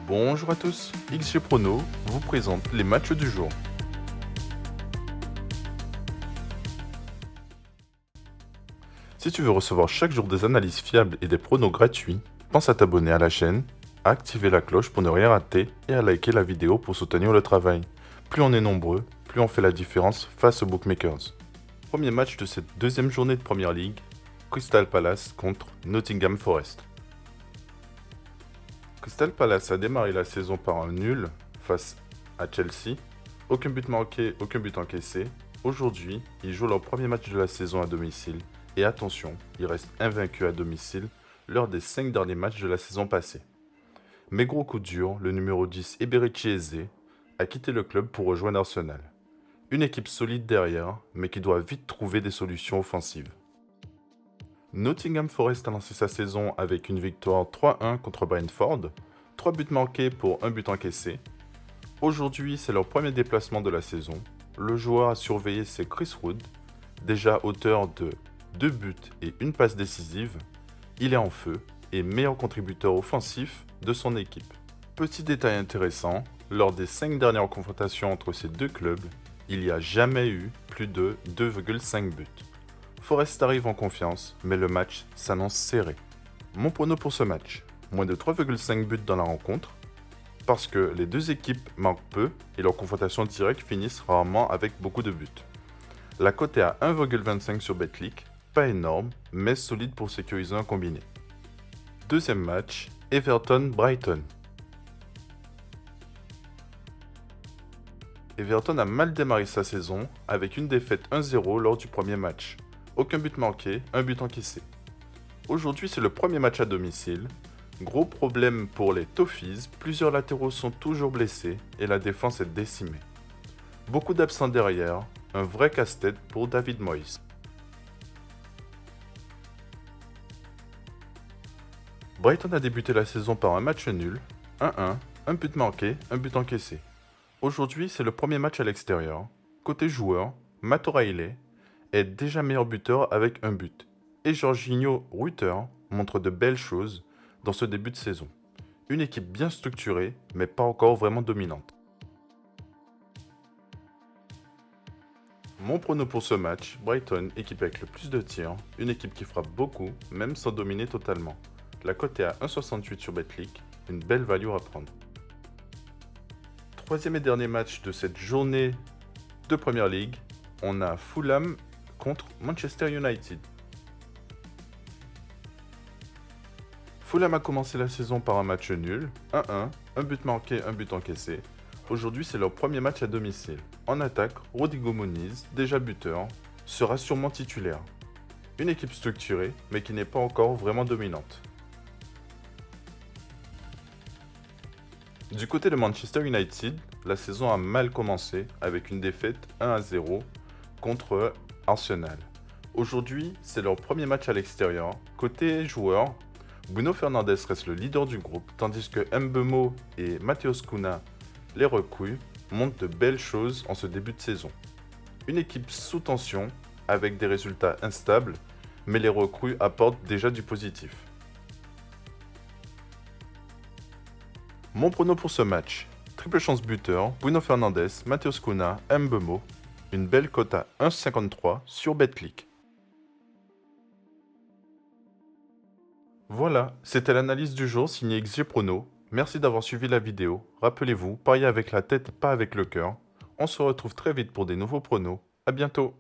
Bonjour à tous, XG Prono vous présente les matchs du jour. Si tu veux recevoir chaque jour des analyses fiables et des pronos gratuits, pense à t'abonner à la chaîne, à activer la cloche pour ne rien rater et à liker la vidéo pour soutenir le travail. Plus on est nombreux, plus on fait la différence face aux bookmakers. Premier match de cette deuxième journée de Premier League, Crystal Palace contre Nottingham Forest. Crystal Palace a démarré la saison par un nul face à Chelsea. Aucun but marqué, aucun but encaissé. Aujourd'hui, ils jouent leur premier match de la saison à domicile. Et attention, ils restent invaincus à domicile lors des 5 derniers matchs de la saison passée. Mais gros coup dur, le numéro 10 Eberechi Eze a quitté le club pour rejoindre Arsenal. Une équipe solide derrière, mais qui doit vite trouver des solutions offensives. Nottingham Forest a lancé sa saison avec une victoire 3-1 contre Brentford, 3 buts marqués pour 1 but encaissé. Aujourd'hui, c'est leur premier déplacement de la saison. Le joueur à surveiller, c'est Chris Wood, déjà auteur de 2 buts et 1 passe décisive. Il est en feu et meilleur contributeur offensif de son équipe. Petit détail intéressant, lors des 5 dernières confrontations entre ces deux clubs, il n'y a jamais eu plus de 2,5 buts. Forest arrive en confiance, mais le match s'annonce serré. Mon prono pour ce match, moins de 3,5 buts dans la rencontre, parce que les deux équipes marquent peu et leurs confrontations directes finissent rarement avec beaucoup de buts. La cote est à 1,25 sur Betclic, pas énorme, mais solide pour sécuriser un combiné. Deuxième match, Everton-Brighton. Everton a mal démarré sa saison avec une défaite 1-0 lors du premier match. Aucun but marqué, un but encaissé. Aujourd'hui, c'est le premier match à domicile. Gros problème pour les Toffees, plusieurs latéraux sont toujours blessés et la défense est décimée. Beaucoup d'absents derrière, un vrai casse-tête pour David Moyes. Brighton a débuté la saison par un match nul, 1-1, un but marqué, un but encaissé. Aujourd'hui, c'est le premier match à l'extérieur. Côté joueur, Matt O'Reilly est déjà meilleur buteur avec un but. Et Jorginho Rutter montre de belles choses dans ce début de saison. Une équipe bien structurée, mais pas encore vraiment dominante. Mon prono pour ce match, Brighton, équipe avec le plus de tirs, une équipe qui frappe beaucoup, même sans dominer totalement. La cote est à 1,68 sur Betclic, une belle value à prendre. Troisième et dernier match de cette journée de Premier League, on a Fulham contre Manchester United. Fulham a commencé la saison par un match nul, 1-1, un but marqué, un but encaissé. Aujourd'hui, c'est leur premier match à domicile. En attaque, Rodrigo Muniz, déjà buteur, sera sûrement titulaire. Une équipe structurée, mais qui n'est pas encore vraiment dominante. Du côté de Manchester United, la saison a mal commencé avec une défaite 1-0 contre Arsenal. Aujourd'hui, c'est leur premier match à l'extérieur. Côté joueurs, Bruno Fernandes reste le leader du groupe, tandis que Mbeumo et Matheus Cunha, les recrues, montrent de belles choses en ce début de saison. Une équipe sous tension, avec des résultats instables, mais les recrues apportent déjà du positif. Mon prono pour ce match, triple chance buteur, Bruno Fernandes, Matheus Cunha, Mbeumo, une belle cote à 1,53 sur Betclic. Voilà, c'était l'analyse du jour signée XG Prono. Merci d'avoir suivi la vidéo. Rappelez-vous, pariez avec la tête, pas avec le cœur. On se retrouve très vite pour des nouveaux pronos. À bientôt.